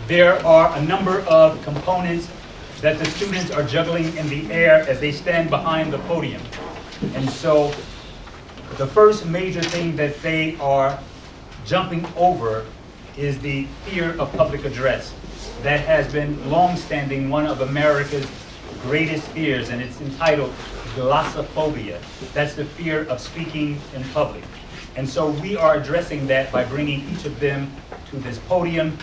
there are a number of components that the students are juggling in the air as they stand behind the podium. And so the first major thing that they are jumping over is the fear of public address. That has been long-standing one of America's greatest fears, and it's entitled glossophobia. That's the fear of speaking in public. And so we are addressing that by bringing each of them to this podium.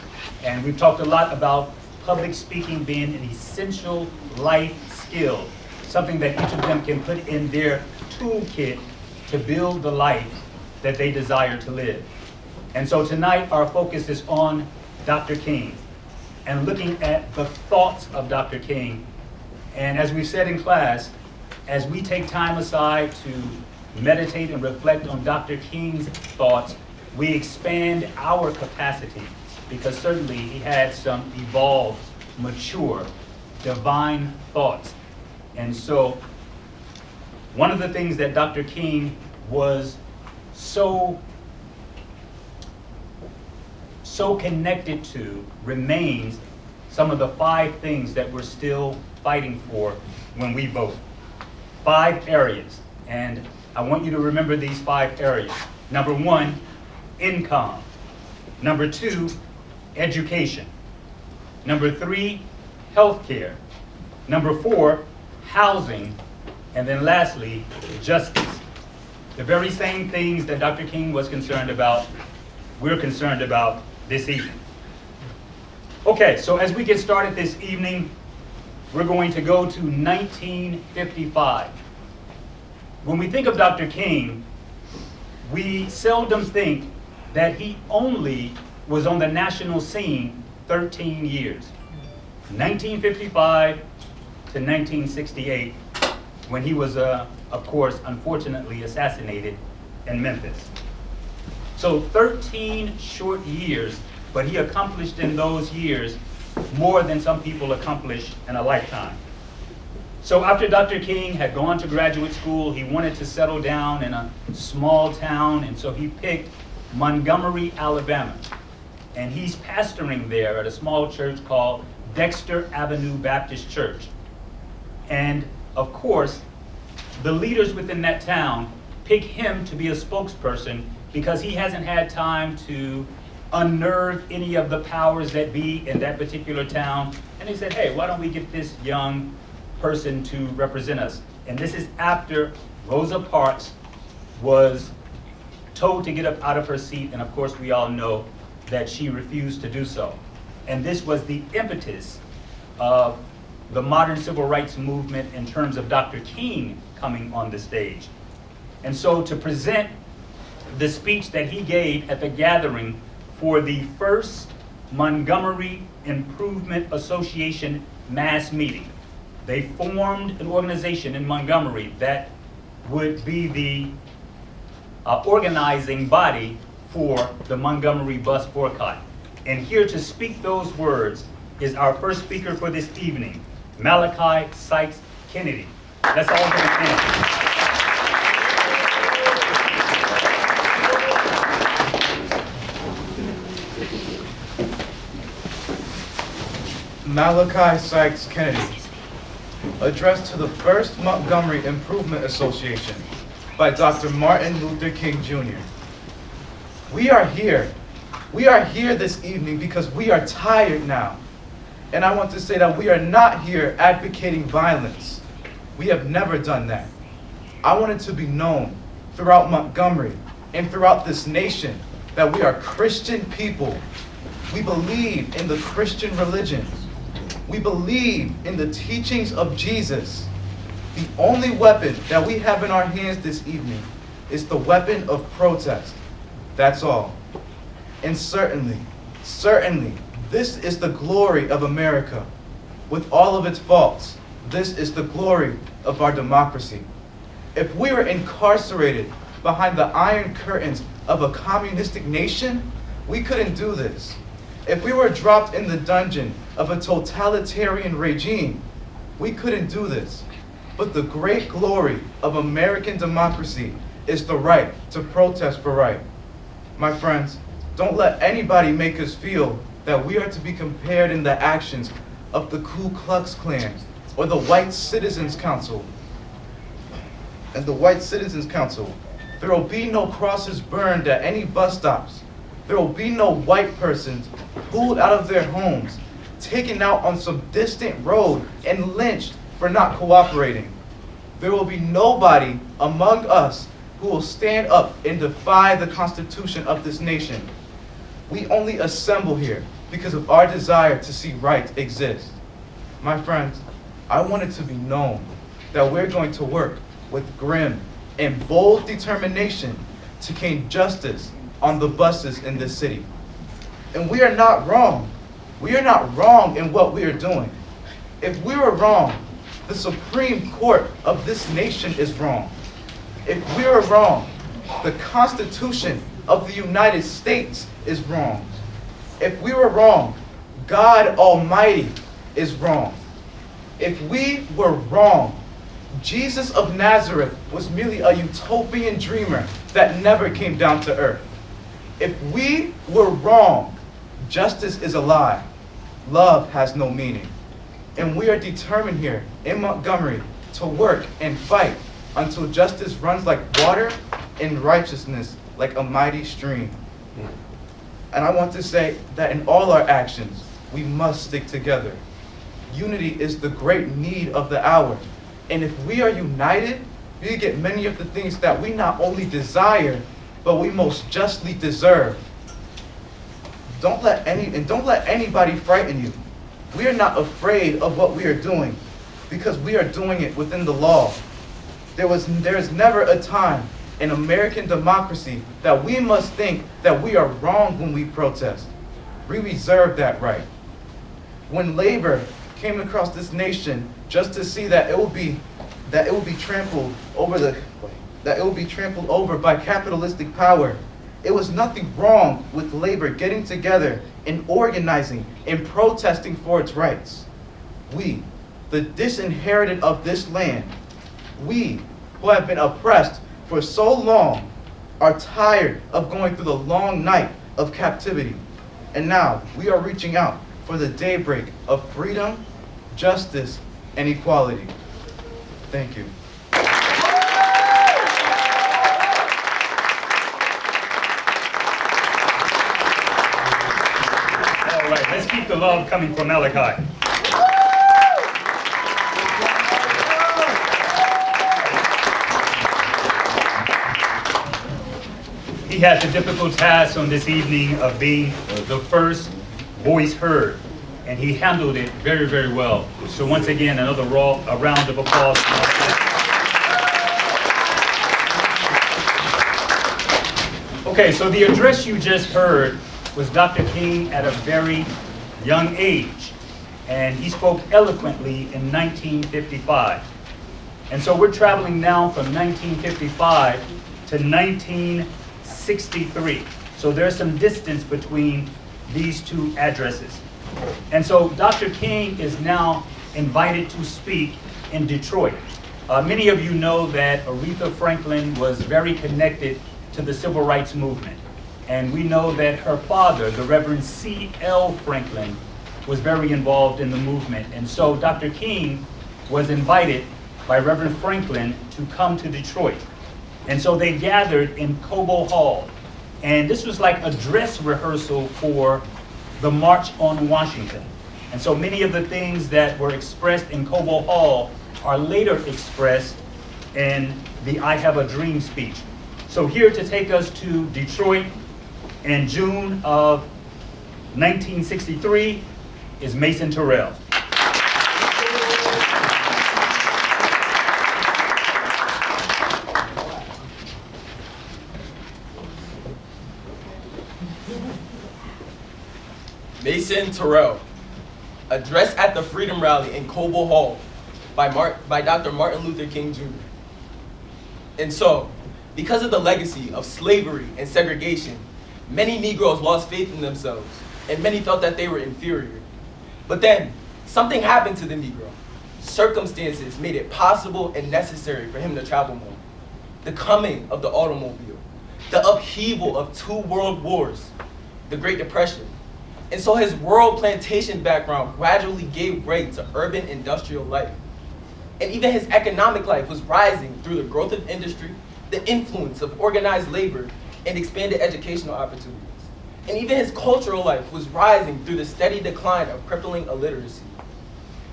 And we've talked a lot about public speaking being an essential life skill, something that each of them can put in their toolkit to build the life that they desire to live. And so tonight our focus is on Dr. King and looking at the thoughts of Dr. King. And as we've said in class, as we take time aside to meditate and reflect on Dr. King's thoughts, we expand our capacity, because certainly he had some evolved, mature, divine thoughts. And so one of the things that Dr. King was so connected to remains some of the 5 things that we're still fighting for when we vote. 5 areas, and I want you to remember these 5 areas. Number 1, income. Number 2, education. Number 3, healthcare. Number 4, housing. And then lastly, justice. The very same things that Dr. King was concerned about, we're concerned about this evening. Okay, so as we get started this evening, we're going to go to 1955. When we think of Dr. King, we seldom think that he only was on the national scene 13 years. 1955 to 1968, when he was, of course, unfortunately assassinated in Memphis. So 13 short years, but he accomplished in those years more than some people accomplish in a lifetime. So after Dr. King had gone to graduate school, he wanted to settle down in a small town, and so he picked Montgomery, Alabama. And he's pastoring there at a small church called Dexter Avenue Baptist Church. And of course, the leaders within that town pick him to be a spokesperson because he hasn't had time to unnerve any of the powers that be in that particular town. And they said, hey, why don't we get this young person to represent us? And this is after Rosa Parks was told to get up out of her seat, and of course we all know that she refused to do so. And this was the impetus of the modern civil rights movement in terms of Dr. King coming on the stage. And so to present the speech that he gave at the gathering for the first Montgomery Improvement Association mass meeting, they formed an organization in Montgomery that would be the organizing body for the Montgomery bus boycott. And here to speak those words is our first speaker for this evening, Malachi Sykes Kennedy. Let's all give a hand. Malachi Sykes Kennedy, addressed to the First Montgomery Improvement Association by Dr. Martin Luther King Jr. We are here this evening because we are tired now. And I want to say that we are not here advocating violence. We have never done that. I want it to be known throughout Montgomery and throughout this nation that we are Christian people. We believe in the Christian religion. We believe in the teachings of Jesus. The only weapon that we have in our hands this evening is the weapon of protest. That's all. And certainly, this is the glory of America. With all of its faults, this is the glory of our democracy. If we were incarcerated behind the iron curtains of a communistic nation, we couldn't do this. If we were dropped in the dungeon of a totalitarian regime, we couldn't do this. But the great glory of American democracy is the right to protest for right. My friends, don't let anybody make us feel that we are to be compared in the actions of the Ku Klux Klan or the White Citizens Council. And the White Citizens Council, there will be no crosses burned at any bus stops. There will be no white persons pulled out of their homes, taken out on some distant road and lynched for not cooperating. There will be nobody among us who will stand up and defy the Constitution of this nation. We only assemble here because of our desire to see right exist. My friends, I want it to be known that we're going to work with grim and bold determination to gain justice on the buses in this city. And we are not wrong. We are not wrong in what we are doing. If we were wrong, the Supreme Court of this nation is wrong. If we are wrong, the Constitution of the United States is wrong. If we were wrong, God Almighty is wrong. If we were wrong, Jesus of Nazareth was merely a utopian dreamer that never came down to earth. If we were wrong, justice is a lie. Love has no meaning. And we are determined here in Montgomery to work and fight until justice runs like water and righteousness like a mighty stream. And I want to say that in all our actions, we must stick together. Unity is the great need of the hour. And if we are united, we get many of the things that we not only desire, but we most justly deserve. Don't let anybody frighten you. We are not afraid of what we are doing because we are doing it within the law. There is never a time in American democracy that we must think that we are wrong when we protest. We reserve that right. When labor came across this nation just to see that it will be trampled over by capitalistic power, it was nothing wrong with labor getting together and organizing and protesting for its rights. We, the disinherited of this land, we who have been oppressed for so long, are tired of going through the long night of captivity. And now we are reaching out for the daybreak of freedom, justice, and equality. Thank you. All right, let's keep the love coming from Malachi. He had the difficult task on this evening of being the first voice heard, and he handled it very, very well. So once again, another a round of applause. Okay, so the address you just heard was Dr. King at a very young age, and he spoke eloquently in 1955. And so we're traveling now from 1955 to 1963. So there's some distance between these two addresses. And so Dr. King is now invited to speak in Detroit. Many of you know that Aretha Franklin was very connected to the civil rights movement. And we know that her father, the Reverend C.L. Franklin, was very involved in the movement. And so Dr. King was invited by Reverend Franklin to come to Detroit. And so they gathered in Cobo Hall. And this was like a dress rehearsal for the March on Washington. And so many of the things that were expressed in Cobo Hall are later expressed in the I Have a Dream speech. So here to take us to Detroit in June of 1963 is Mason Terrell. Mason Terrell, address at the Freedom Rally in Cobo Hall by Dr. Martin Luther King Jr. And so, because of the legacy of slavery and segregation, many Negroes lost faith in themselves, and many felt that they were inferior. But then, something happened to the Negro. Circumstances made it possible and necessary for him to travel more. The coming of the automobile, the upheaval of 2 world wars, the Great Depression, And so his rural plantation background gradually gave way to urban industrial life. And even his economic life was rising through the growth of industry, the influence of organized labor, and expanded educational opportunities. And even his cultural life was rising through the steady decline of crippling illiteracy.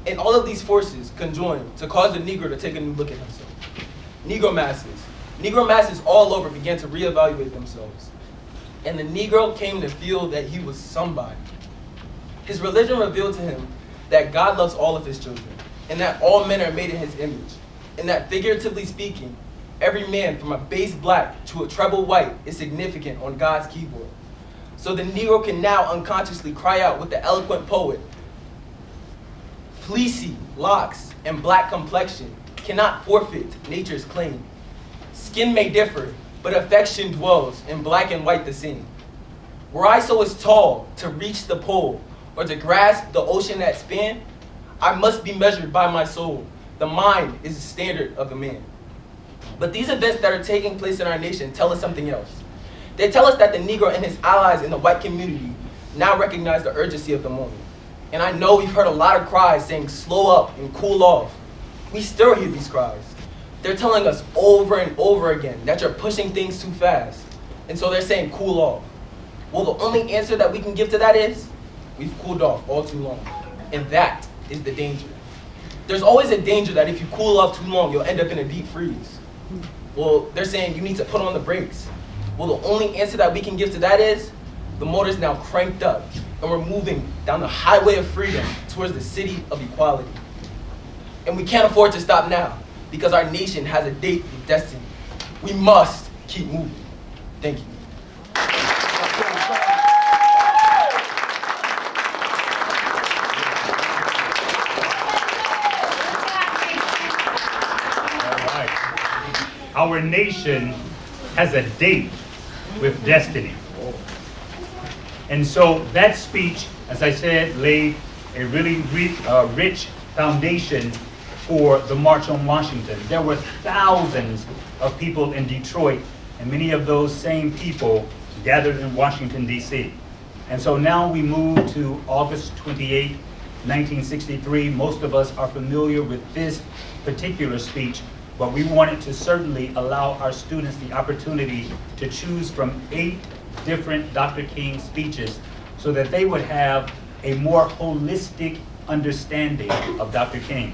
And all of these forces conjoined to cause the Negro to take a new look at himself. Negro masses all over began to reevaluate themselves. And the Negro came to feel that he was somebody. His religion revealed to him that God loves all of his children, and that all men are made in his image, and that figuratively speaking, every man from a base black to a treble white is significant on God's keyboard. So the Negro can now unconsciously cry out with the eloquent poet, fleecy locks and black complexion cannot forfeit nature's claim. Skin may differ, but affection dwells in black and white the same. Were I so as tall to reach the pole, or to grasp the ocean that span, I must be measured by my soul. The mind is the standard of the man. But these events that are taking place in our nation tell us something else. They tell us that the Negro and his allies in the white community now recognize the urgency of the moment. And I know we've heard a lot of cries saying slow up and cool off. We still hear these cries. They're telling us over and over again that you're pushing things too fast. And so they're saying cool off. Well, the only answer that we can give to that is, we've cooled off all too long. And that is the danger. There's always a danger that if you cool off too long, you'll end up in a deep freeze. Well, they're saying you need to put on the brakes. Well, the only answer that we can give to that is, the motor's now cranked up, and we're moving down the highway of freedom towards the city of equality. And we can't afford to stop now, because our nation has a date with destiny. We must keep moving. Thank you. Our nation has a date with destiny. And so that speech, as I said, laid a really rich foundation for the March on Washington. There were thousands of people in Detroit, and many of those same people gathered in Washington, D.C. And so now we move to August 28, 1963. Most of us are familiar with this particular speech, but we wanted to certainly allow our students the opportunity to choose from 8 different Dr. King speeches so that they would have a more holistic understanding of Dr. King.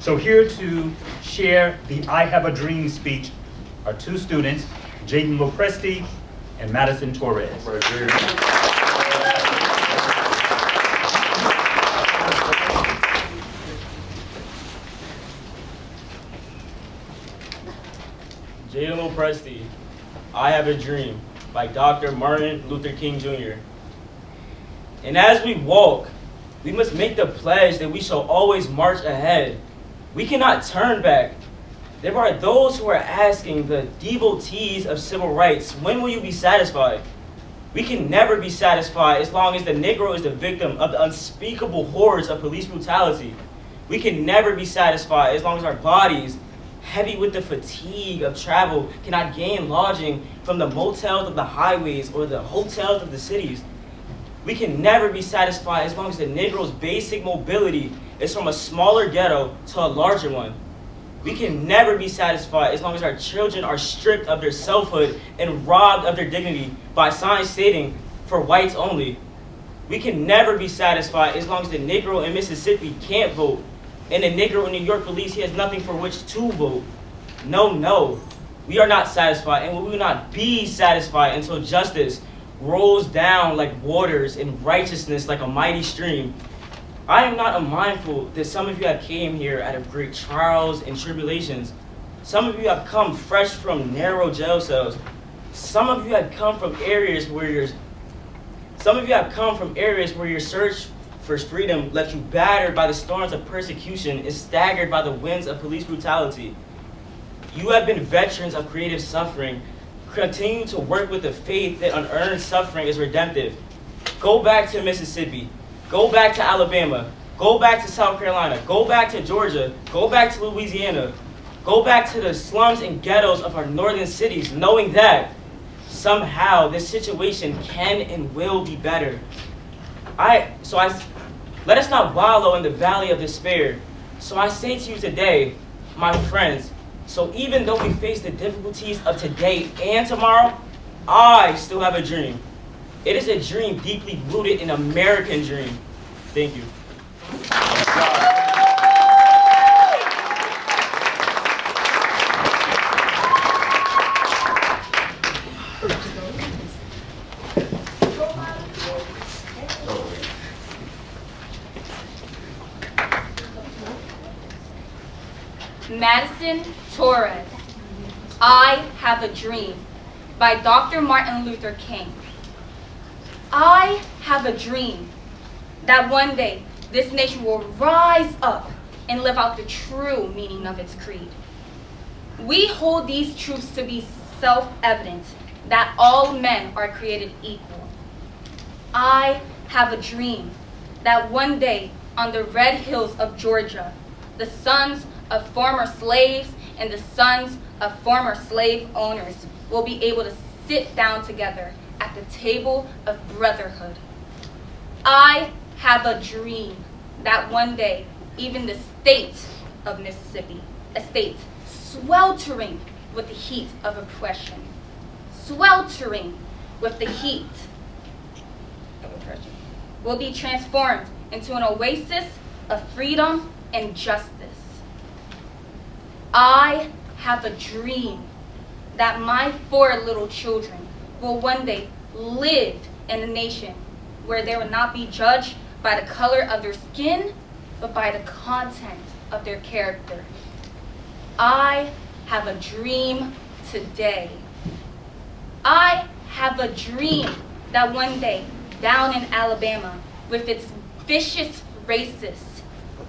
So here to share the I Have a Dream speech are 2 students, Jaden Lopresti and Madison Torres. Jaden Lopresti, I Have a Dream, by Dr. Martin Luther King Jr. And as we walk, we must make the pledge that we shall always march ahead. We cannot turn back. There are those who are asking the devotees of civil rights, when will you be satisfied? We can never be satisfied as long as the Negro is the victim of the unspeakable horrors of police brutality. We can never be satisfied as long as our bodies, heavy with the fatigue of travel, cannot gain lodging from the motels of the highways or the hotels of the cities. We can never be satisfied as long as the Negro's basic mobility is from a smaller ghetto to a larger one. We can never be satisfied as long as our children are stripped of their selfhood and robbed of their dignity by signs stating, "For whites only." We can never be satisfied as long as the Negro in Mississippi can't vote, and the Negro in New York believes he has nothing for which to vote. No, we are not satisfied, and we will not be satisfied until justice rolls down like waters and righteousness like a mighty stream. I am not unmindful that some of you have came here out of great trials and tribulations. Some of you have come fresh from narrow jail cells. Some of you have come from areas where your search for freedom left you battered by the storms of persecution and staggered by the winds of police brutality. You have been veterans of creative suffering. Continue to work with the faith that unearned suffering is redemptive. Go back to Mississippi. Go back to Alabama. Go back to South Carolina. Go back to Georgia. Go back to Louisiana. Go back to the slums and ghettos of our northern cities, knowing that somehow this situation can and will be better. Let us not wallow in the valley of despair. So I say to you today, my friends, so even though we face the difficulties of today and tomorrow, I still have a dream. It is a dream deeply rooted in American dream. Thank you. Madison Torres, I Have a Dream by Dr. Martin Luther King. I have a dream that one day this nation will rise up and live out the true meaning of its creed. We hold these truths to be self-evident, that all men are created equal. I have a dream that one day on the red hills of Georgia, the sons of former slaves and the sons of former slave owners will be able to sit down together at the table of brotherhood. I have a dream that one day even the state of Mississippi, a state sweltering with the heat of oppression, sweltering with the heat of oppression, will be transformed into an oasis of freedom and justice. I have a dream that my 4 little children will one day live in a nation where they will not be judged by the color of their skin, but by the content of their character. I have a dream today. I have a dream that one day down in Alabama, with its vicious racists,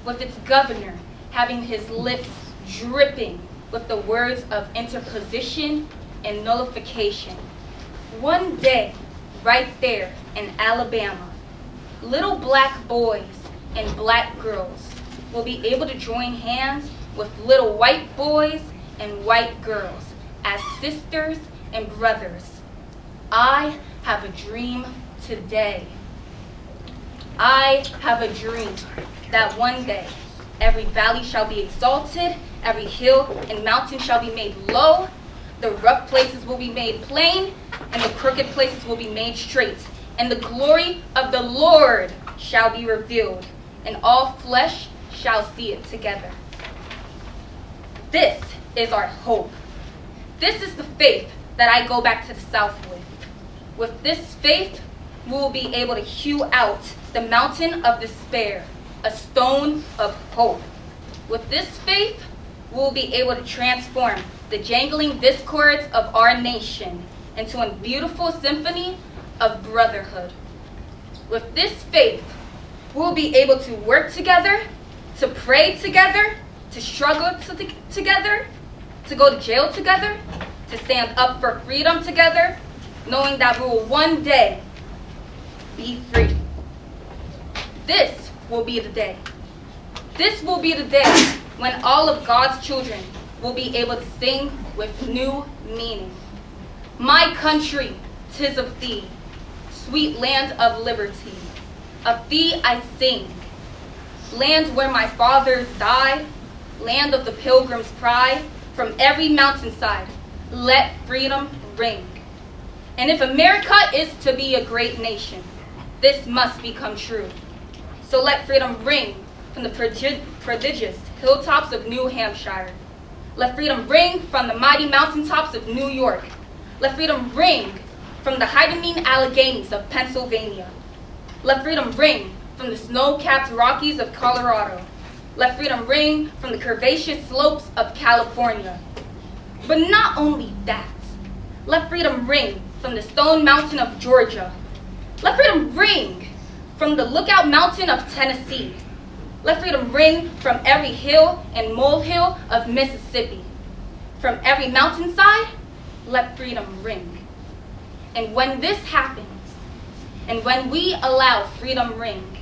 with its governor having his lips dripping with the words of interposition and nullification. One day, right there in Alabama, little black boys and black girls will be able to join hands with little white boys and white girls as sisters and brothers. I have a dream today. I have a dream that one day every valley shall be exalted, every hill and mountain shall be made low, the rough places will be made plain, and the crooked places will be made straight, and the glory of the Lord shall be revealed, and all flesh shall see it together. This is our hope. This is the faith that I go back to the South with. With this faith, we will be able to hew out the mountain of despair, a stone of hope. With this faith, we will be able to transform the jangling discords of our nation into a beautiful symphony of brotherhood. With this faith, we will be able to work together, to pray together, to struggle together, to go to jail together, to stand up for freedom together, knowing that we will one day be free. This will be the day. This will be the day when all of God's children will be able to sing with new meaning. My country, 'tis of thee, sweet land of liberty. Of thee I sing. Land where my fathers died, land of the pilgrim's pride, from every mountainside, let freedom ring. And if America is to be a great nation, this must become true. So let freedom ring from the prodigious hilltops of New Hampshire. Let freedom ring from the mighty mountaintops of New York. Let freedom ring from the heightening Alleghenies of Pennsylvania. Let freedom ring from the snow-capped Rockies of Colorado. Let freedom ring from the curvaceous slopes of California. But not only that, let freedom ring from the Stone Mountain of Georgia. Let freedom ring from the Lookout Mountain of Tennessee. Let freedom ring from every hill and molehill of Mississippi. From every mountainside, let freedom ring. And when this happens, and when we allow freedom ring,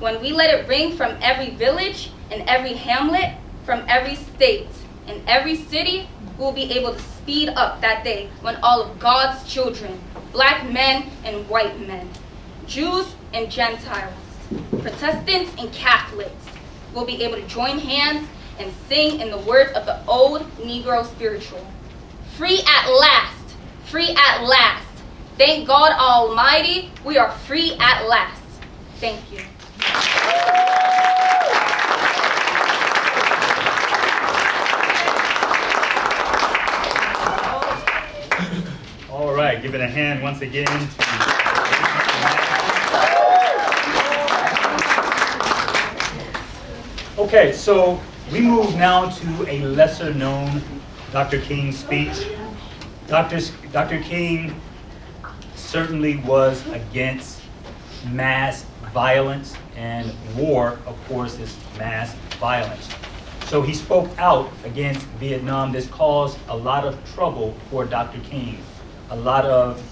when we let it ring from every village and every hamlet, from every state and every city, we'll be able to speed up that day when all of God's children, black men and white men, Jews and Gentiles, Protestants and Catholics will be able to join hands and sing in the words of the old Negro spiritual. Free at last, free at last. Thank God Almighty, we are free at last. Thank you. All right, give it a hand once again to Okay, so we move now to a lesser known Dr. King speech. Dr. King certainly was against mass violence, and war, of course, is mass violence. So he spoke out against Vietnam. This caused a lot of trouble for Dr. King. A lot of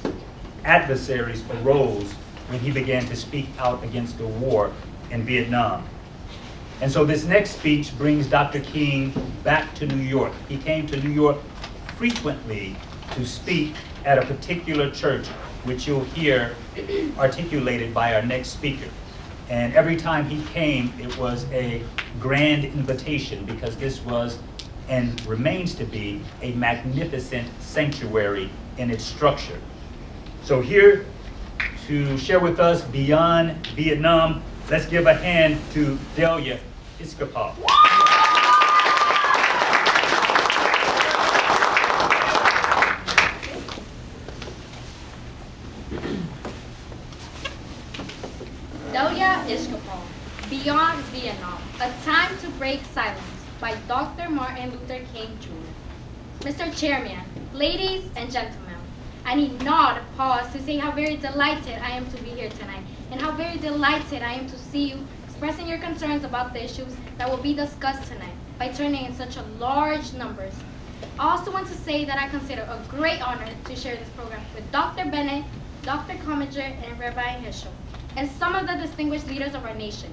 adversaries arose when he began to speak out against the war in Vietnam. And so this next speech brings Dr. King back to New York. He came to New York frequently to speak at a particular church, which you'll hear articulated by our next speaker. And every time he came, it was a grand invitation, because this was and remains to be a magnificent sanctuary in its structure. So here to share with us Beyond Vietnam, let's give a hand to Delia Iskapov. Delia Iskapov, Beyond Vietnam, A Time to Break Silence by Dr. Martin Luther King Jr. Mr. Chairman, ladies and gentlemen, I need not pause to say how very delighted I am to be here tonight, and how very delighted I am to see you expressing your concerns about the issues that will be discussed tonight by turning in such a large numbers. I also want to say that I consider a great honor to share this program with Dr. Bennett, Dr. Commager, and Rabbi Hishel, and some of the distinguished leaders of our nation.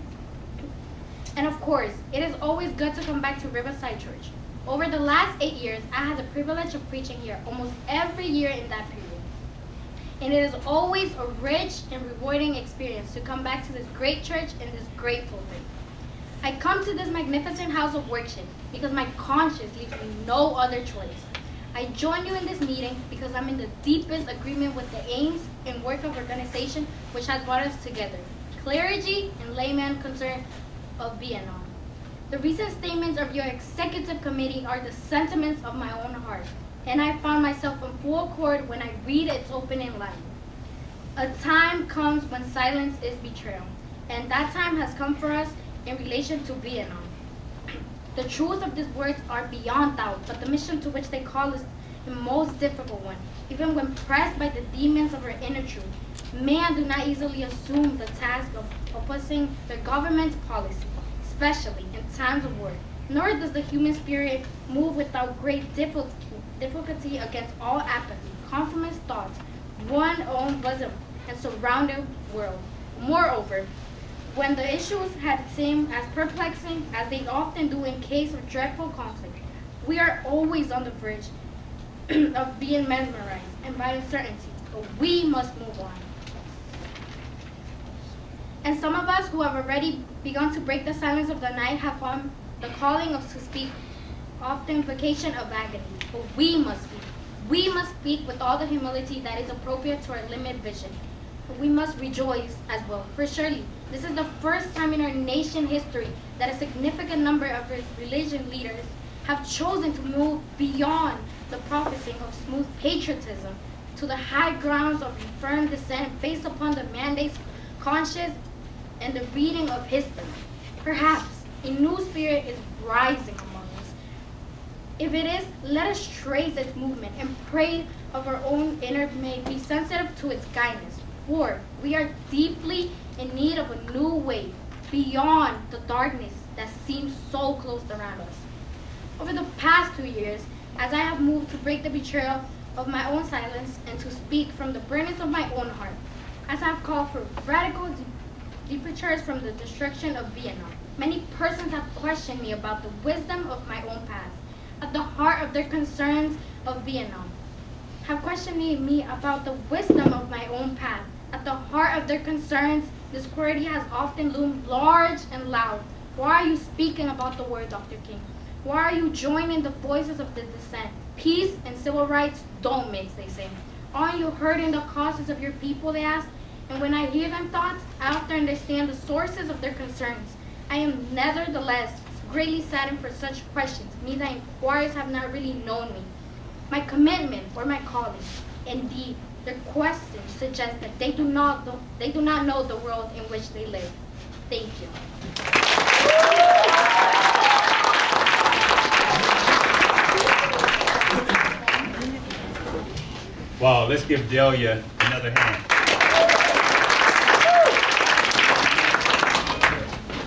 And of course, it is always good to come back to Riverside Church. Over the last 8 years, I had the privilege of preaching here almost every year in that period. And it is always a rich and rewarding experience to come back to this great church and this great pulpit. I come to this magnificent house of worship because my conscience leaves me no other choice. I join you in this meeting because I'm in the deepest agreement with the aims and work of organization which has brought us together, clergy and laymen concerned of Vietnam. The recent statements of your executive committee are the sentiments of my own heart, and I found myself in full accord when I read its opening line. A time comes when silence is betrayal, and that time has come for us in relation to Vietnam. The truth of these words are beyond doubt, but the mission to which they call is the most difficult one. Even when pressed by the demons of our inner truth, man do not easily assume the task of opposing the government's policy, especially in times of war. Nor does the human spirit move without great difficulty against all apathy, conformist thoughts, one own bosom, and surrounded world. Moreover, when the issues had seemed as perplexing as they often do in case of dreadful conflict, we are always on the verge of being mesmerized and by uncertainty, but we must move on. And some of us who have already begun to break the silence of the night have found the calling of to speak, often vocation of agony, but we must speak. We must speak with all the humility that is appropriate to our limited vision. But we must rejoice as well, for surely this is the first time in our nation history that a significant number of its religion leaders have chosen to move beyond the professing of smooth patriotism to the high grounds of firm dissent based upon the mandates, conscience, and the reading of history. Perhaps a new spirit is rising among us. If it is, let us trace its movement and pray of our own inner may be sensitive to its guidance. For we are deeply in need of a new way beyond the darkness that seems so close around us. Over the past 2 years, as I have moved to break the betrayal of my own silence and to speak from the burdens of my own heart, as I have called for radical departures from the destruction of Vietnam, many persons have questioned me about the wisdom of my own path. At the heart of their concerns of Vietnam, have questioned me about the wisdom of my own path. At the heart of their concerns, disparity has often loomed large and loud. Why are you speaking about the word, Dr. King? Why are you joining the voices of the dissent? Peace and civil rights don't mix, they say. Aren't you hurting the causes of your people, they ask? And when I hear them thoughts, I have to understand the sources of their concerns. I am nevertheless greatly saddened for such questions, me that inquirers have not really known me, my commitment or my calling. Indeed, their questions suggest that they do not know the world in which they live. Thank you. Wow, let's give Delia another hand.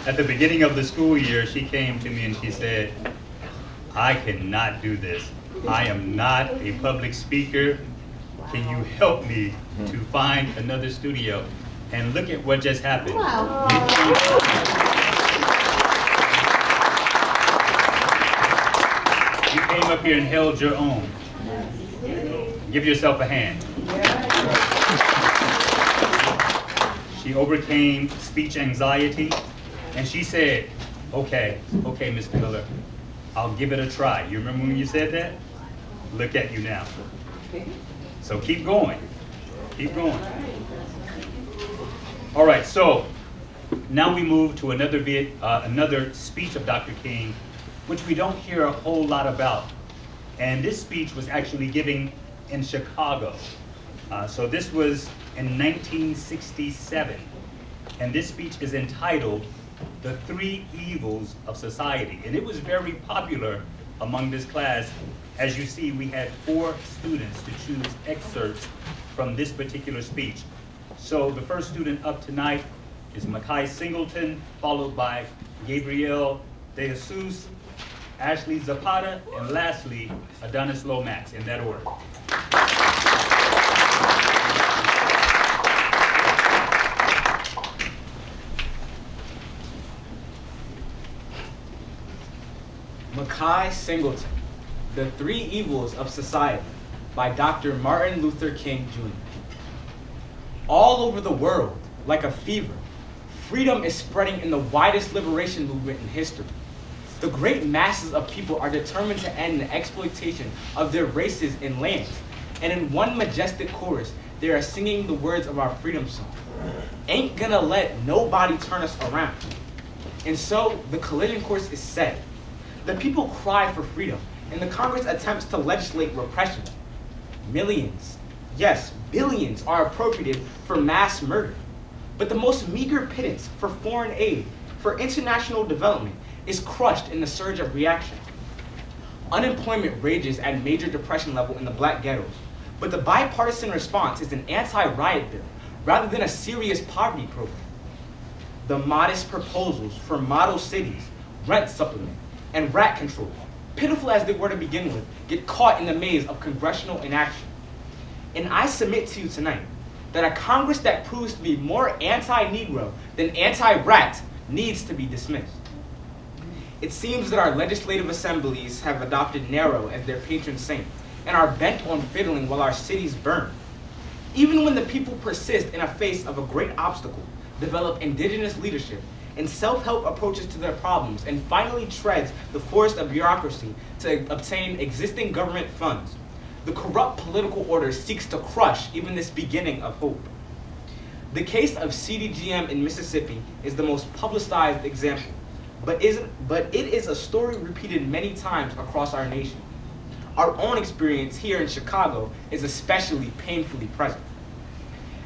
At the beginning of the school year, she came to me and she said, I cannot do this. I am not a public speaker. Can you help me to find another studio? And look at what just happened. Wow. You came up here and held your own. Give yourself a hand. She overcame speech anxiety, and she said, okay, Mr. Miller, I'll give it a try. You remember when you said that? Look at you now. So keep going. Keep going. All right, so now we move to another speech of Dr. King, which we don't hear a whole lot about. And this speech was actually given in Chicago. So this was in 1967. And this speech is entitled, The Three Evils of Society. And it was very popular among this class. As you see, we had 4 students to choose excerpts from this particular speech. So the first student up tonight is Makai Singleton, followed by Gabrielle De Jesus, Ashley Zapata, and lastly, Adonis Lomax, in that order. Makai Singleton, The Three Evils of Society by Dr. Martin Luther King Jr. All over the world, like a fever, freedom is spreading in the widest liberation movement in history. The great masses of people are determined to end the exploitation of their races and lands. And in one majestic chorus, they are singing the words of our freedom song. Ain't gonna let nobody turn us around. And so the collision course is set. The people cry for freedom, and the Congress attempts to legislate repression. Millions, yes, billions are appropriated for mass murder. But the most meager pittance for foreign aid, for international development, is crushed in the surge of reaction. Unemployment rages at major depression level in the black ghettos, but the bipartisan response is an anti-riot bill rather than a serious poverty program. The modest proposals for model cities, rent supplement, and rat control, pitiful as they were to begin with, get caught in the maze of congressional inaction. And I submit to you tonight that a Congress that proves to be more anti-Negro than anti-rat needs to be dismissed. It seems that our legislative assemblies have adopted narrow as their patron saint and are bent on fiddling while our cities burn. Even when the people persist in the face of a great obstacle, develop indigenous leadership and self-help approaches to their problems, and finally treads the forest of bureaucracy to obtain existing government funds, the corrupt political order seeks to crush even this beginning of hope. The case of CDGM in Mississippi is the most publicized example, but it is a story repeated many times across our nation. Our own experience here in Chicago is especially painfully present.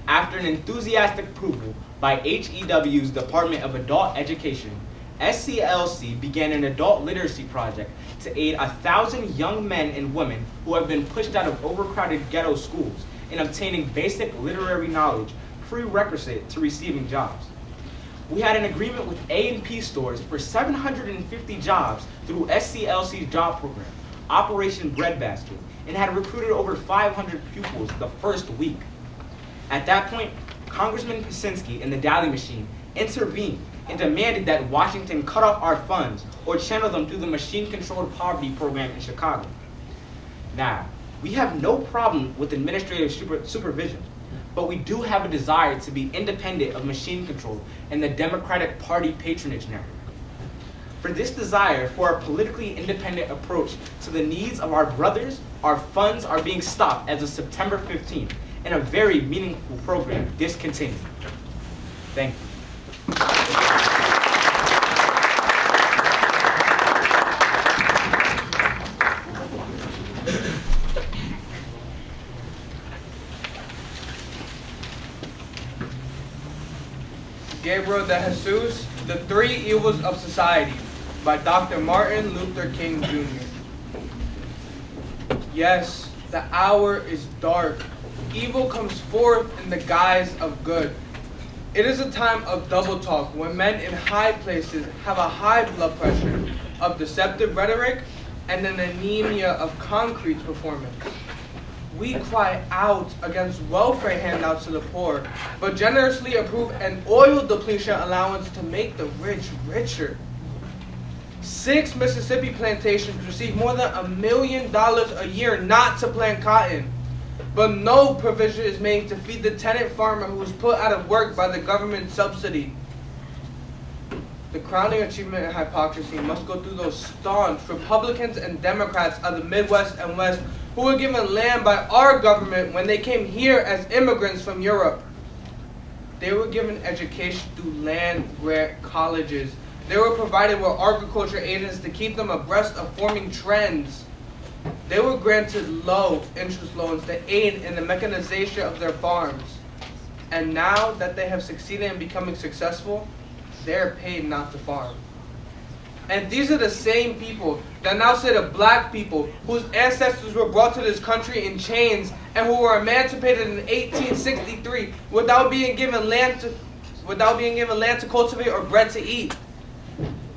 After an enthusiastic approval by HEW's Department of Adult Education, SCLC began an adult literacy project to aid 1,000 young men and women who have been pushed out of overcrowded ghetto schools in obtaining basic literary knowledge prerequisite to receiving jobs. We had an agreement with A&P stores for 750 jobs through SCLC's job program, Operation Breadbasket, and had recruited over 500 pupils the first week. At that point, Congressman Kuczynski and the Dally Machine intervened and demanded that Washington cut off our funds or channel them through the machine-controlled poverty program in Chicago. Now, we have no problem with administrative supervision, but we do have a desire to be independent of machine control and the Democratic Party patronage network. For this desire for a politically independent approach to the needs of our brothers, our funds are being stopped as of September 15th and a very meaningful program discontinued. Thank you. Gabriel de Jesus, The Three Evils of Society by Dr. Martin Luther King Jr. Yes, the hour is dark. Evil comes forth in the guise of good. It is a time of double talk when men in high places have a high blood pressure of deceptive rhetoric and an anemia of concrete performance. We cry out against welfare handouts to the poor, but generously approve an oil depletion allowance to make the rich richer. 6 Mississippi plantations receive more than $1 million a year not to plant cotton, but no provision is made to feed the tenant farmer who was put out of work by the government subsidy. The crowning achievement in hypocrisy must go through those staunch Republicans and Democrats of the Midwest and West who were given land by our government when they came here as immigrants from Europe. They were given education through land-grant colleges. They were provided with agriculture agents to keep them abreast of forming trends. They were granted low-interest loans to aid in the mechanization of their farms. And now that they have succeeded in becoming successful, they are paid not to farm. And these are the same people that now say to black people whose ancestors were brought to this country in chains and who were emancipated in 1863 without being given land to cultivate or bread to eat,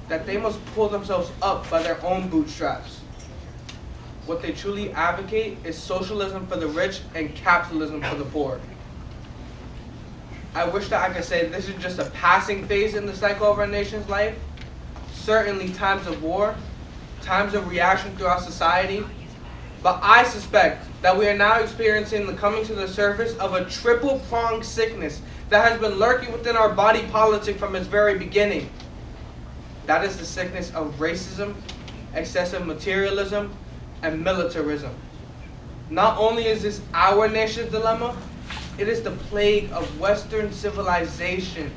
that they must pull themselves up by their own bootstraps. What they truly advocate is socialism for the rich and capitalism for the poor. I wish that I could say this is just a passing phase in the cycle of our nation's life. Certainly times of war, times of reaction throughout society, but I suspect that we are now experiencing the coming to the surface of a triple-pronged sickness that has been lurking within our body politic from its very beginning. That is the sickness of racism, excessive materialism, and militarism. Not only is this our nation's dilemma, it is the plague of Western civilization.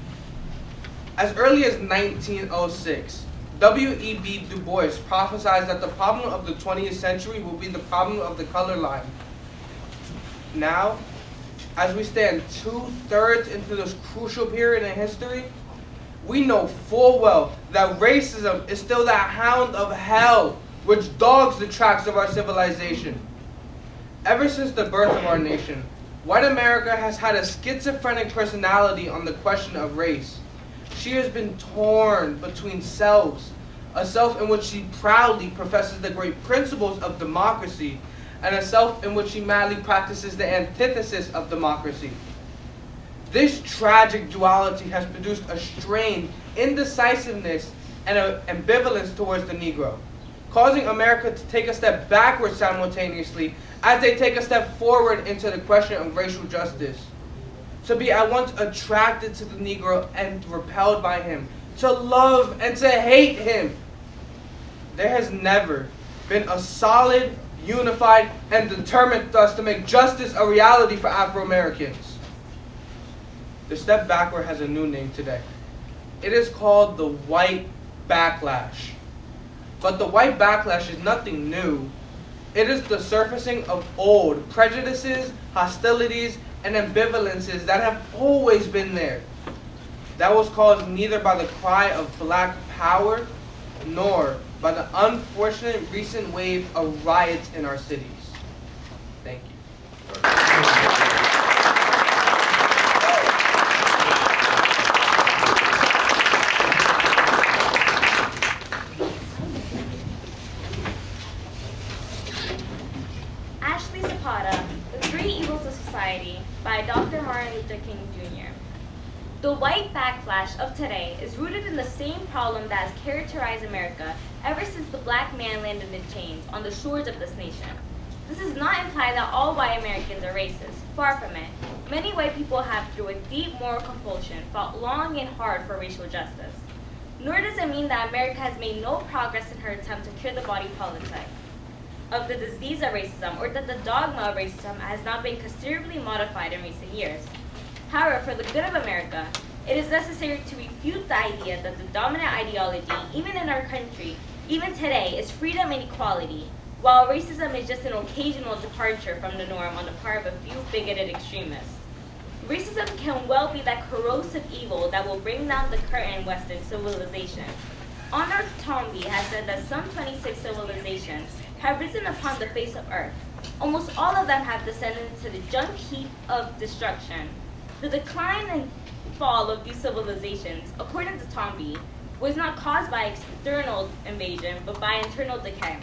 As early as 1906, W.E.B. Du Bois prophesied that the problem of the 20th century will be the problem of the color line. Now, as we stand 2/3 into this crucial period in history, we know full well that racism is still that hound of hell which dogs the tracks of our civilization. Ever since the birth of our nation, white America has had a schizophrenic personality on the question of race. She has been torn between selves, a self in which she proudly professes the great principles of democracy, and a self in which she madly practices the antithesis of democracy. This tragic duality has produced a strained indecisiveness and an ambivalence towards the Negro, causing America to take a step backward simultaneously as they take a step forward into the question of racial justice. To be at once attracted to the Negro and repelled by him, to love and to hate him. There has never been a solid, unified, and determined thrust to make justice a reality for Afro-Americans. The step backward has a new name today. It is called the white backlash. But the white backlash is nothing new. It is the surfacing of old prejudices, hostilities, and ambivalences that have always been there. That was caused neither by the cry of black power, nor by the unfortunate recent wave of riots in our cities. Thank you. By Dr. Martin Luther King Jr. The white backlash of today is rooted in the same problem that has characterized America ever since the black man landed in chains on the shores of this nation. This does not imply that all white Americans are racist. Far from it. many white people have, through a deep moral compulsion, fought long and hard for racial justice. Nor does it mean that America has made no progress in her attempt to cure the body politic of the disease of racism, or that the dogma of racism has not been considerably modified in recent years. However, for the good of America, it is necessary to refute the idea that the dominant ideology, even in our country, even today, is freedom and equality, while racism is just an occasional departure from the norm on the part of a few bigoted extremists. Racism can well be that corrosive evil that will bring down the curtain in Western civilization. Honor Toynbee has said that some 26 civilizations have risen upon the face of earth. Almost all of them have descended into the junk heap of destruction. The decline and fall of these civilizations, according to Toynbee, was not caused by external invasion, but by internal decay.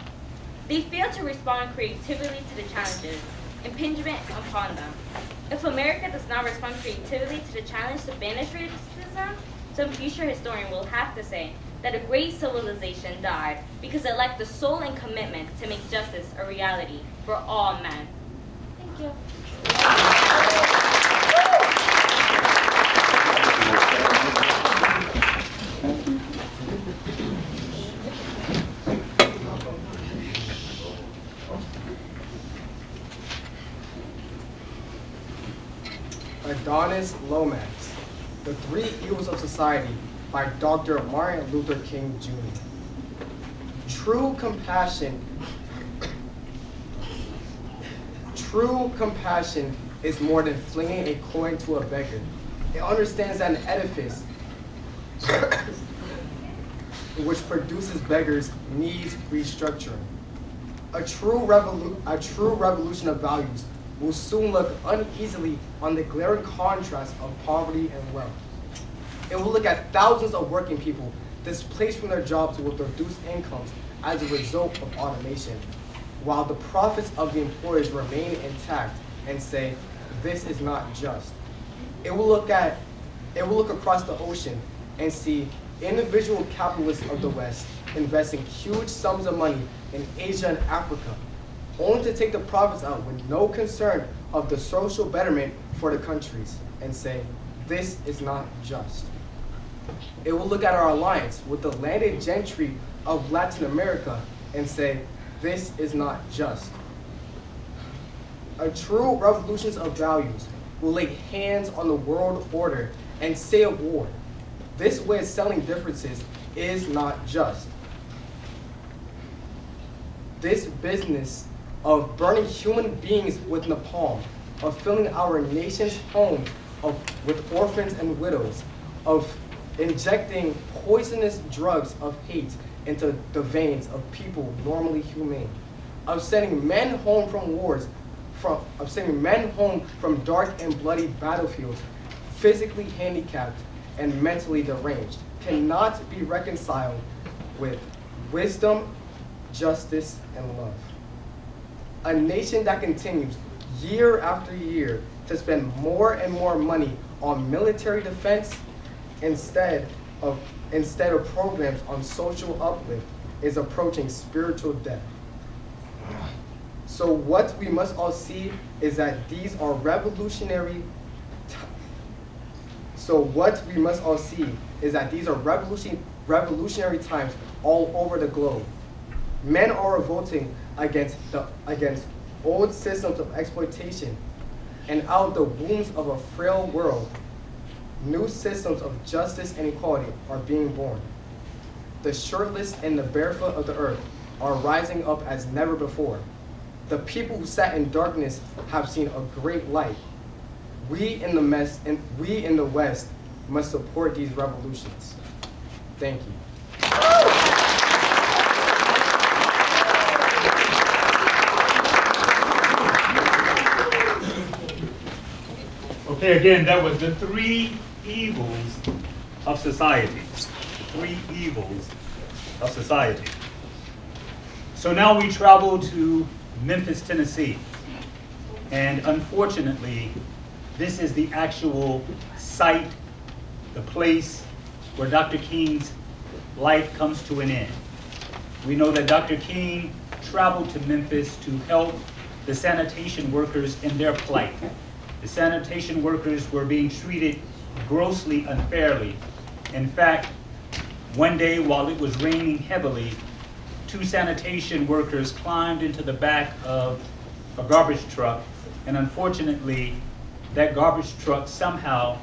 They failed to respond creatively to the challenges impingement upon them. If America does not respond creatively to the challenge to banish racism, some future historian will have to say that a great civilization died because it lacked the soul and commitment to make justice a reality for all men. Thank you. Adonis Lomax, The Three Evils of Society by Dr. Martin Luther King Jr. True compassion is more than flinging a coin to a beggar. It understands that an edifice which produces beggars needs restructuring. A true revolution of values will soon look uneasily on the glaring contrast of poverty and wealth. It will look at thousands of working people displaced from their jobs with reduced incomes as a result of automation, while the profits of the employers remain intact, and say, this is not just. It will look across the ocean and see individual capitalists of the West investing huge sums of money in Asia and Africa, only to take the profits out with no concern of the social betterment for the countries, and say, this is not just. It will look at our alliance with the landed gentry of Latin America and say, this is not just. A true revolution of values will lay hands on the world order and say of war, this way of settling differences is not just. This business of burning human beings with napalm, of filling our nation's homes with orphans and widows, of injecting poisonous drugs of hate into the veins of people normally humane, of sending men home from wars, from dark and bloody battlefields, physically handicapped and mentally deranged, cannot be reconciled with wisdom, justice, and love. A nation that continues year after year to spend more and more money on military defense instead of programs on social uplift is approaching spiritual death. So what we must all see is that these are revolutionary times all over the globe. Men are revolting against old systems of exploitation, and out of the wombs of a frail world, new systems of justice and equality are being born. The shirtless and the barefoot of the earth are rising up as never before. The people who sat in darkness have seen a great light. We in the West must support these revolutions. Thank you. Okay, again, that was the three evils of society. Three evils of society. So now we travel to Memphis, Tennessee. And unfortunately, this is the actual site, the place where Dr. King's life comes to an end. We know that Dr. King traveled to Memphis to help the sanitation workers in their plight. The sanitation workers were being treated grossly unfairly. In fact, one day while it was raining heavily, 2 sanitation workers climbed into the back of a garbage truck, and unfortunately, that garbage truck somehow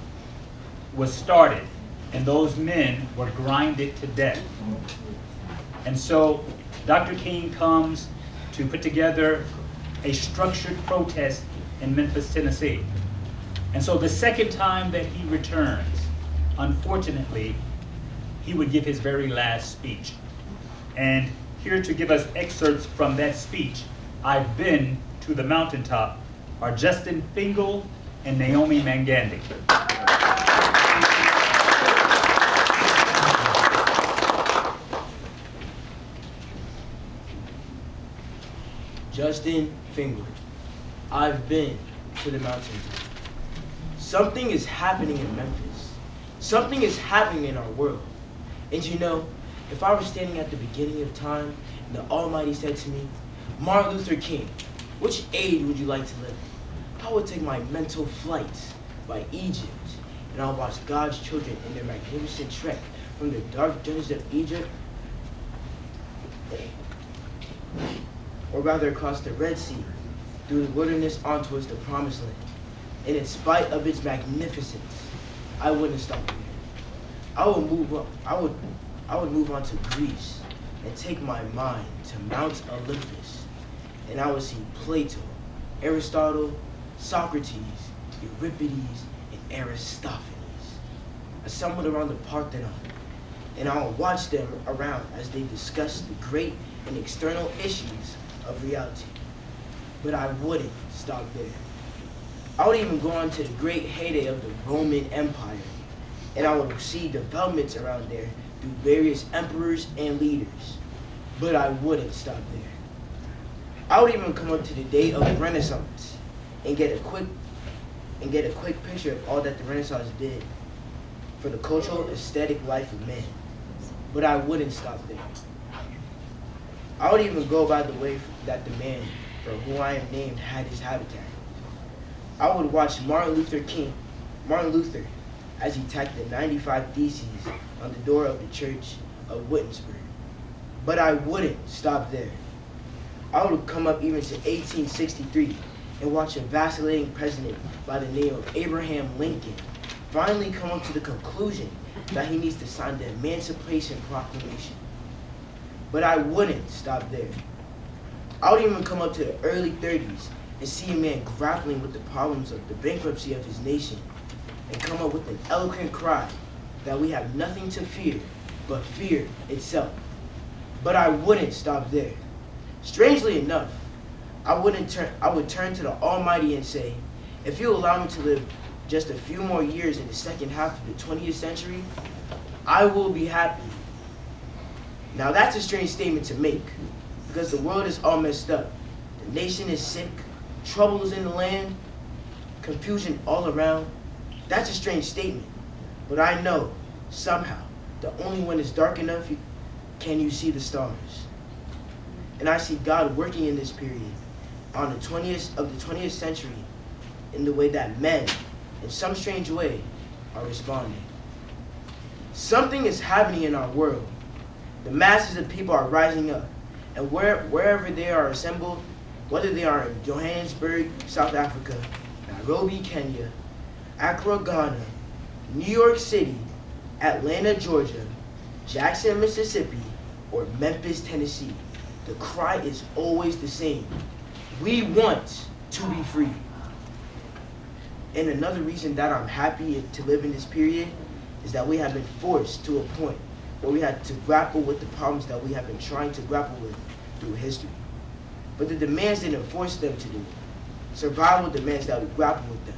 was started, and those men were grinded to death. And so Dr. King comes to put together a structured protest in Memphis, Tennessee. And so the second time that he returns, unfortunately, he would give his very last speech. And here to give us excerpts from that speech, I've Been to the Mountaintop, are Justin Fingal and Naomi Mangandi. Justin Fingal. I've been to the mountaintop. Something is happening in Memphis. Something is happening in our world. And you know, if I were standing at the beginning of time and the Almighty said to me, Martin Luther King, which age would you like to live in? I would take my mental flight by Egypt, and I'll watch God's children in their magnificent trek from the dark dungeons of Egypt, or rather across the Red Sea, through the wilderness on towards the Promised Land. And in spite of its magnificence, I wouldn't stop there. I would move on to Greece and take my mind to Mount Olympus, and I would see Plato, Aristotle, Socrates, Euripides, and Aristophanes assembled around the Parthenon, and I would watch them around as they discuss the great and external issues of reality. But I wouldn't stop there. I would even go on to the great heyday of the Roman Empire, and I would see developments around there through various emperors and leaders. But I wouldn't stop there. I would even come up to the day of the Renaissance and get a quick picture of all that the Renaissance did for the cultural, aesthetic life of man. But I wouldn't stop there. I would even go by the way that the man for who I am named had his habitat. I would watch Martin Luther, as he tacked the 95 Theses on the door of the Church of Wittenberg. But I wouldn't stop there. I would come up even to 1863 and watch a vacillating president by the name of Abraham Lincoln finally come up to the conclusion that he needs to sign the Emancipation Proclamation. But I wouldn't stop there. I would even come up to the early 30s and see a man grappling with the problems of the bankruptcy of his nation and come up with an eloquent cry that we have nothing to fear but fear itself. But I wouldn't stop there. Strangely enough, I would turn to the Almighty and say, if you allow me to live just a few more years in the second half of the 20th century, I will be happy. Now that's a strange statement to make, because the world is all messed up. The nation is sick, trouble is in the land, confusion all around. That's a strange statement, but I know, somehow, that only when it's dark enough can you see the stars. And I see God working in this period on the 20th century in the way that men, in some strange way, are responding. Something is happening in our world. The masses of people are rising up, and wherever they are assembled, whether they are in Johannesburg, South Africa, Nairobi, Kenya, Accra, Ghana, New York City, Atlanta, Georgia, Jackson, Mississippi, or Memphis, Tennessee, the cry is always the same. We want to be free. And another reason that I'm happy to live in this period is that we have been forced to a point where we had to grapple with the problems that we have been trying to grapple with through history. But the demands didn't force them to do it. Survival demands that we grapple with them.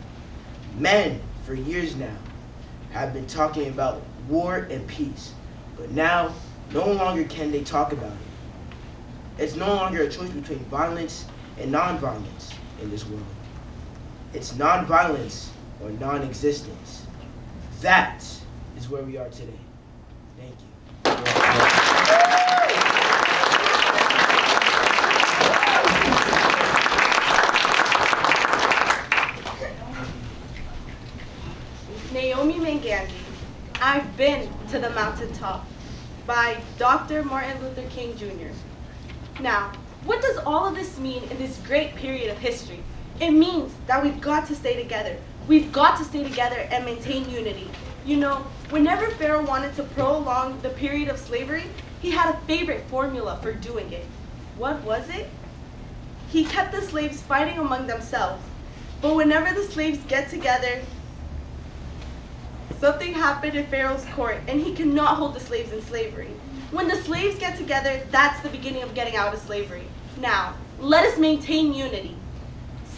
Men, for years now, have been talking about war and peace, but now no longer can they talk about it. It's no longer a choice between violence and non-violence in this world. It's non-violence or non-existence. That is where we are today. Thank you. I've been to the mountaintop by Dr. Martin Luther King Jr. Now, what does all of this mean in this great period of history? It means that we've got to stay together. We've got to stay together and maintain unity. You know, whenever Pharaoh wanted to prolong the period of slavery, he had a favorite formula for doing it. What was it? He kept the slaves fighting among themselves. But whenever the slaves get together, something happened in Pharaoh's court, and he could not hold the slaves in slavery. When the slaves get together, that's the beginning of getting out of slavery. Now, let us maintain unity.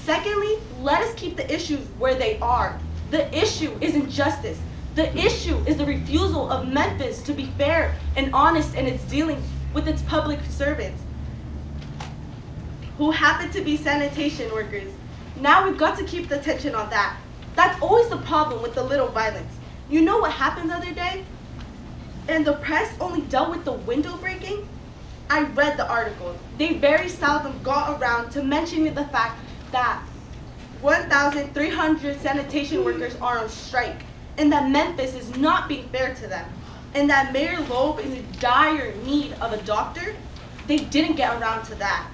Secondly, let us keep the issues where they are. The issue isn't justice. The issue is the refusal of Memphis to be fair and honest in its dealings with its public servants, who happen to be sanitation workers. Now we've got to keep the attention on that. That's always the problem with the little violence. You know what happened the other day? And the press only dealt with the window breaking? I read the articles. They very seldom got around to mentioning the fact that 1,300 sanitation workers are on strike, and that Memphis is not being fair to them, and that Mayor Loeb is in dire need of a doctor. They didn't get around to that.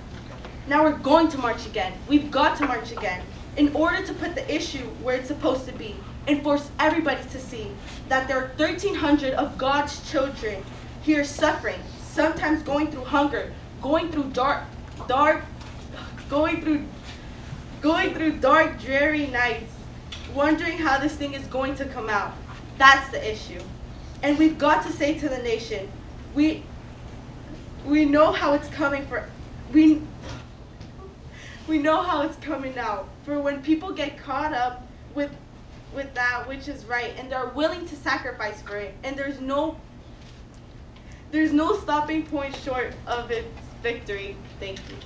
Now we're going to march again. We've got to march again in order to put the issue where it's supposed to be and force everybody to see that there are 1,300 of God's children here suffering, sometimes going through hunger, going through dark, dreary nights, wondering how this thing is going to come out. That's the issue. And we've got to say to the nation, we know how it's coming we know how it's coming out. For when people get caught up with that which is right, and they're willing to sacrifice for it, and there's no stopping point short of its victory. Thank you.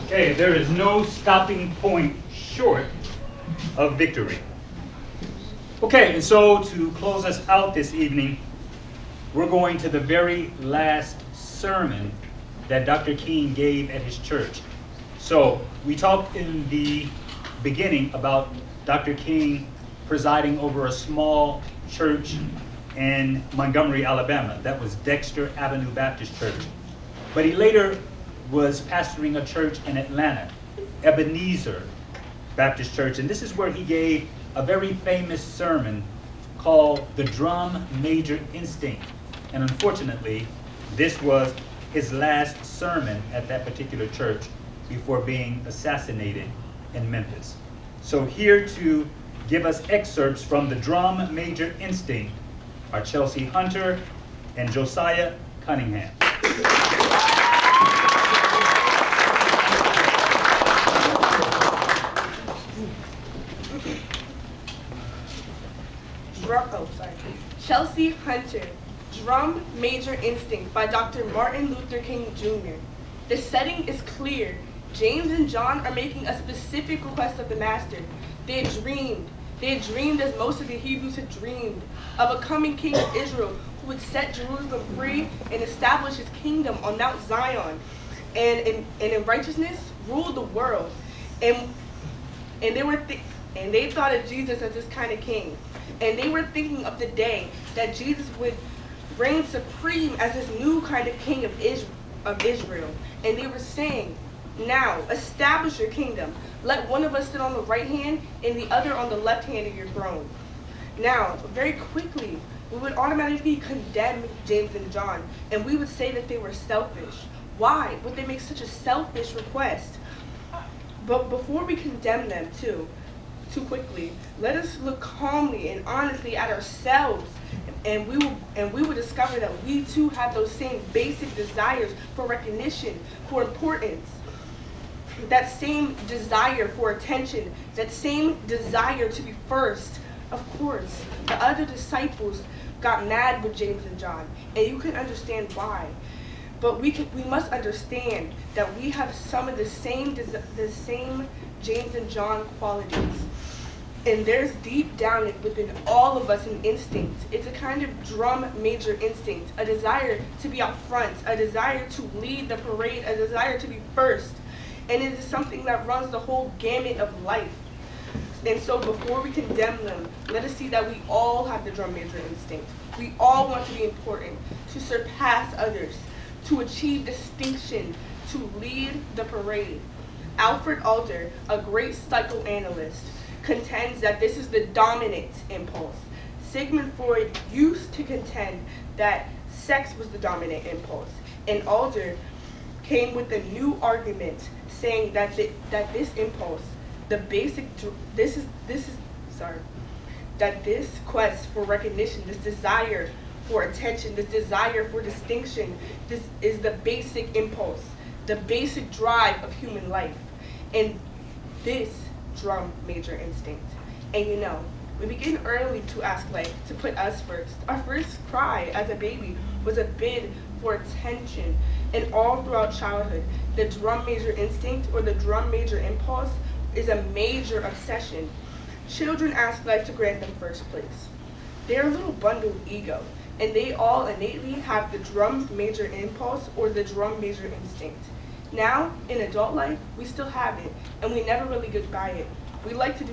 Okay, there is no stopping point short of victory. Okay, and so to close us out this evening, we're going to the very last sermon that Dr. King gave at his church. So we talked in the beginning about Dr. King presiding over a small church in Montgomery, Alabama. That was Dexter Avenue Baptist Church. But he later was pastoring a church in Atlanta, Ebenezer Baptist Church. And this is where he gave a very famous sermon called The Drum Major Instinct. And unfortunately, this was his last sermon at that particular church before being assassinated in Memphis. So here to give us excerpts from The Drum Major Instinct are Chelsea Hunter and Josiah Cunningham. Chelsea Hunter, Drum Major Instinct by Dr. Martin Luther King Jr. The setting is clear. James and John are making a specific request of the Master. They had dreamed as most of the Hebrews had dreamed, of a coming king of Israel who would set Jerusalem free and establish his kingdom on Mount Zion, and in righteousness rule the world. And they thought of Jesus as this kind of king. And they were thinking of the day that Jesus would reign supreme as this new kind of king of Israel. And they were saying, now, establish your kingdom. Let one of us sit on the right hand and the other on the left hand of your throne. Now, very quickly, we would automatically condemn James and John, and we would say that they were selfish. Why would they make such a selfish request? But before we condemn them too quickly, let us look calmly and honestly at ourselves, and we will discover that we too have those same basic desires for recognition, for importance, that same desire for attention, that same desire to be first. Of course, the other disciples got mad with James and John, and you can understand why. But we must understand that we have some of the same James and John qualities. And there's deep down within all of us an instinct. It's a kind of drum major instinct, a desire to be out front, a desire to lead the parade, a desire to be first. And it is something that runs the whole gamut of life. And so before we condemn them, let us see that we all have the drum major instinct. We all want to be important, to surpass others, to achieve distinction, to lead the parade. Alfred Adler, a great psychoanalyst, contends that this is the dominant impulse. Sigmund Freud used to contend that sex was the dominant impulse, and Adler came with a new argument saying that this impulse, that this quest for recognition, this desire for attention, this desire for distinction, this is the basic impulse, the basic drive of human life, and this drum major instinct. And you know, we begin early to ask life to put us first. Our first cry as a baby was a bid for attention, and all throughout childhood, the drum major instinct or the drum major impulse is a major obsession. Children ask life to grant them first place. They're a little bundled ego, and they all innately have the drum major impulse or the drum major instinct. Now, in adult life, we still have it, and we never really get by it. We like to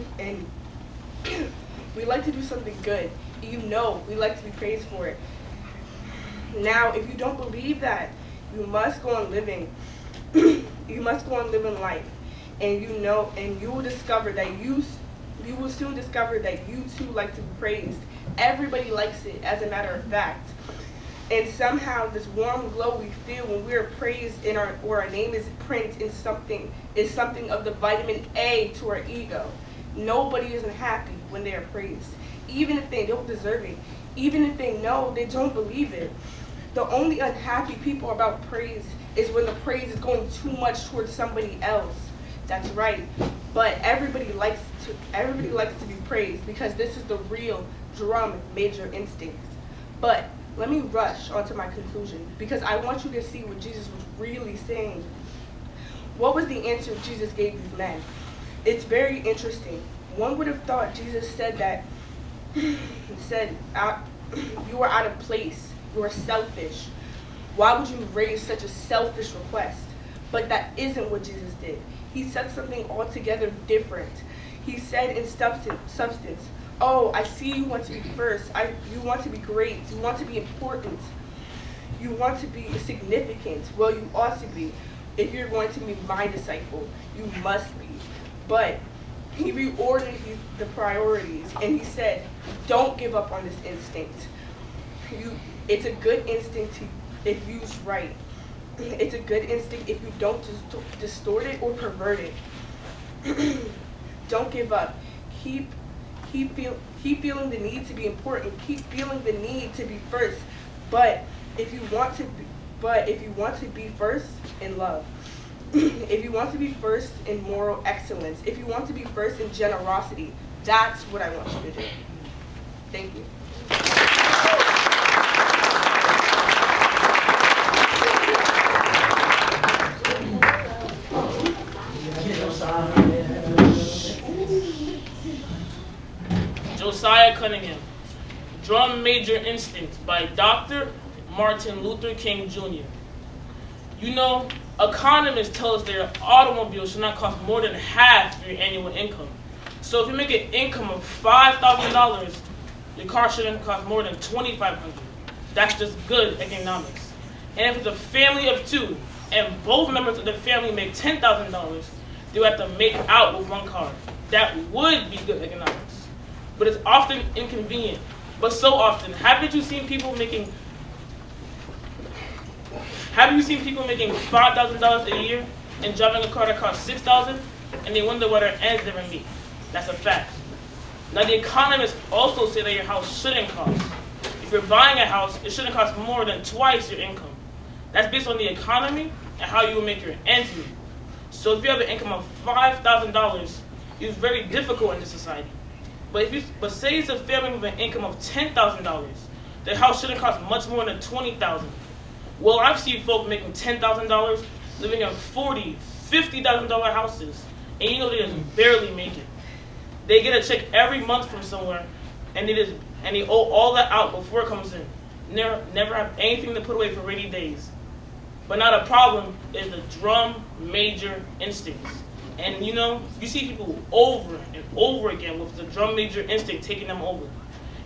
do something good. You know, we like to be praised for it. Now, if you don't believe that, you must go on living. You must go on living life, and you will discover that you will soon discover that you too like to be praised. Everybody likes it, as a matter of fact. And somehow this warm glow we feel when we are praised or our name is printed in something is something of the vitamin A to our ego. Nobody isn't happy when they are praised, even if they don't deserve it, even if they know they don't believe it. The only unhappy people about praise is when the praise is going too much towards somebody else. That's right. But everybody likes to be praised because this is the real drum major instinct. But let me rush onto my conclusion because I want you to see what Jesus was really saying. What was the answer Jesus gave these men? It's very interesting. One would have thought Jesus said that, you are out of place, you are selfish. Why would you raise such a selfish request? But that isn't what Jesus did. He said something altogether different. He said in substance, oh, I see you want to be first. You want to be great. You want to be important. You want to be significant. Well, you ought to be. If you're going to be my disciple, you must be. But he reordered the priorities, and he said, don't give up on this instinct. It's a good instinct if used right. It's a good instinct if you don't distort it or pervert it. Don't give up. Keep feeling the need to be important. Keep feeling the need to be first. But if you want to be first in love, if you want to be first in moral excellence, if you want to be first in generosity, that's what I want you to do. Thank you. Josiah Cunningham, Drum Major Instinct by Dr. Martin Luther King Jr. You know, economists tell us their automobile should not cost more than half your annual income. So if you make an income of $5,000, your car shouldn't cost more than $2,500. That's just good economics. And if it's a family of two, and both members of the family make $10,000, they'll have to make out with one car. That would be good economics. But it's often inconvenient. But so often, haven't you seen people making $5,000 a year and driving a car that costs $6,000, and they wonder why their ends never meet? That's a fact. Now the economists also say that your house shouldn't cost. If you're buying a house, it shouldn't cost more than twice your income. That's based on the economy and how you will make your ends meet. So if you have an income of $5,000, it's very difficult in this society. But say it's a family with an income of $10,000, their house shouldn't cost much more than $20,000. Well, I've seen folks making $10,000 living in $40,000, $50,000 houses, and you know they just barely make it. They get a check every month from somewhere, and they owe all that out before it comes in. Never have anything to put away for rainy days. But now the problem is the drum major instincts. And you know, you see people over and over again with the drum major instinct taking them over.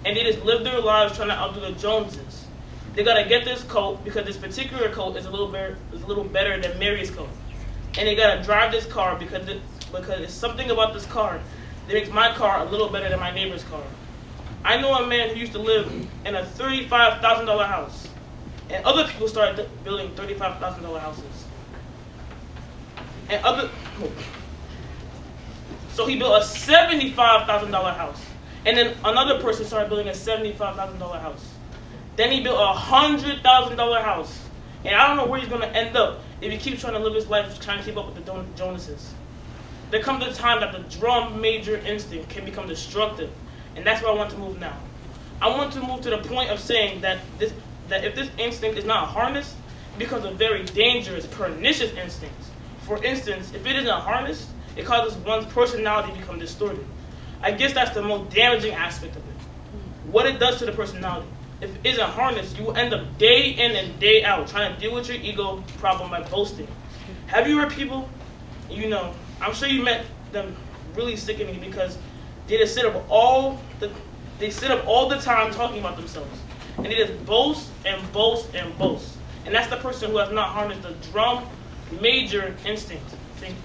And they just live their lives trying to outdo the Joneses. They gotta get this coat because this particular coat is a little better than Mary's coat. And they gotta drive this car because it's something about this car that makes my car a little better than my neighbor's car. I know a man who used to live in a $35,000 house. And other people started building $35,000 houses. So he built a $75,000 house. And then another person started building a $75,000 house. Then he built a $100,000 house. And I don't know where he's going to end up if he keeps trying to live his life trying to keep up with the Joneses. There comes a time that the drum major instinct can become destructive. And that's where I want to move now. I want to move to the point of saying that if this instinct is not harnessed, it becomes a very dangerous, pernicious instinct. For instance, if it isn't harnessed, it causes one's personality to become distorted. I guess that's the most damaging aspect of it. What it does to the personality. If it isn't harnessed, you will end up day in and day out trying to deal with your ego problem by boasting. Have you heard people, you know, I'm sure you met them really sickening because they just sit up all the time talking about themselves. And they just boast and boast and boast. And that's the person who has not harnessed the drum major instinct. Thank you.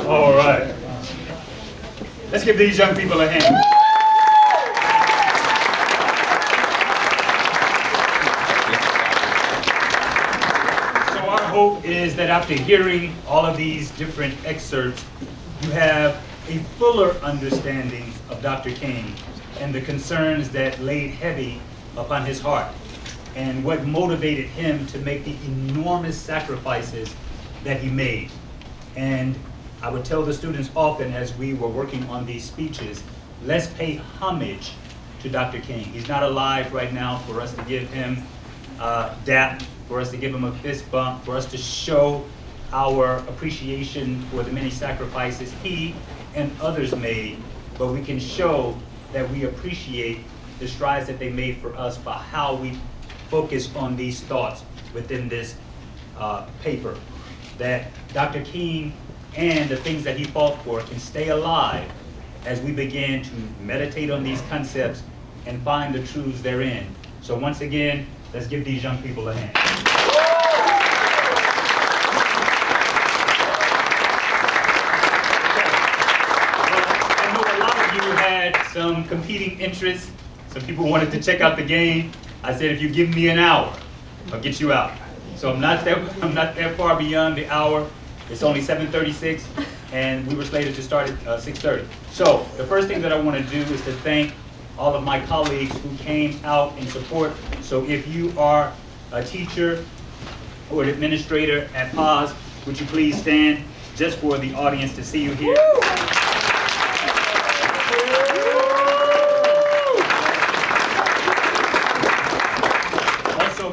All right. Let's give these young people a hand. So our hope is that after hearing all of these different excerpts, you have a fuller understanding of Dr. King and the concerns that laid heavy upon his heart and what motivated him to make the enormous sacrifices that he made. And I would tell the students often as we were working on these speeches, let's pay homage to Dr. King. He's not alive right now for us to give him dap, for us to give him a fist bump, for us to show our appreciation for the many sacrifices he and others made, but we can show that we appreciate the strides that they made for us by how we focus on these thoughts within this paper. That Dr. King and the things that he fought for can stay alive as we begin to meditate on these concepts and find the truths therein. So once again, let's give these young people a hand. I know a lot of you had some competing interests. Some people wanted to check out the game. I said, if you give me an hour, I'll get you out. So I'm not that far beyond the hour. It's only 7:36, and we were slated to start at 6:30. So the first thing that I want to do is to thank all of my colleagues who came out in support. So if you are a teacher or an administrator at PAAAS, would you please stand just for the audience to see you here?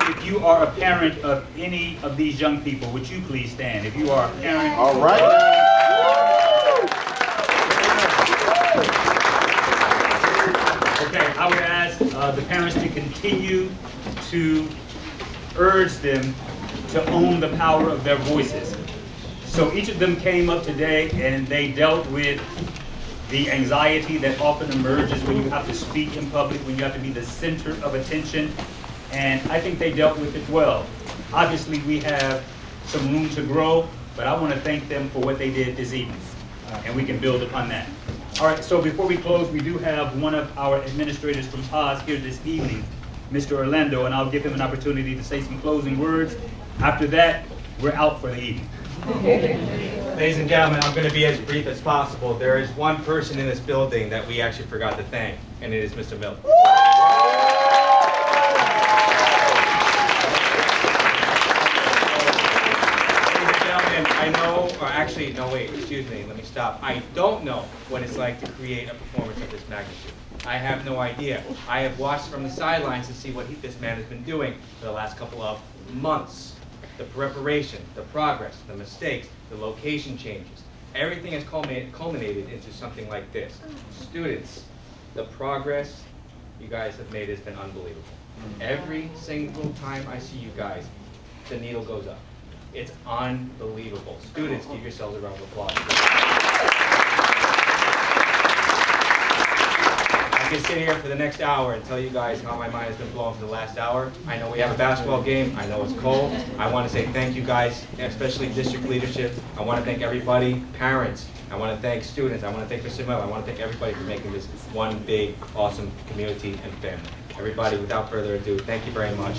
If you are a parent of any of these young people, would you please stand? If you are a parent. All right. Okay, I would ask the parents to continue to urge them to own the power of their voices. So each of them came up today and they dealt with the anxiety that often emerges when you have to speak in public, when you have to be the center of attention. And I think they dealt with it well. Obviously, we have some room to grow, but I want to thank them for what they did this evening, and we can build upon that. All right, so before we close, we do have one of our administrators from PAAAS here this evening, Mr. Orlando, and I'll give him an opportunity to say some closing words. After that, we're out for the evening. Ladies and gentlemen, I'm going to be as brief as possible. There is one person in this building that we actually forgot to thank, and it is Mr. Miller. I know, or actually actually, no wait, excuse me, let me stop. I don't know what it's like to create a performance of this magnitude. I have no idea. I have watched from the sidelines to see what this man has been doing for the last couple of months. The preparation, the progress, the mistakes, the location changes. Everything has culminated into something like this. Students, the progress you guys have made has been unbelievable. Every single time I see you guys, the needle goes up. It's unbelievable. Students, give yourselves a round of applause. I can sit here for the next hour and tell you guys how my mind has been blown for the last hour. I know we have a basketball game. I know it's cold. I want to say thank you guys, especially district leadership. I want to thank everybody, parents. I want to thank students. I want to thank Mr. Miller. I want to thank everybody for making this one big, awesome community and family. Everybody, without further ado, thank you very much.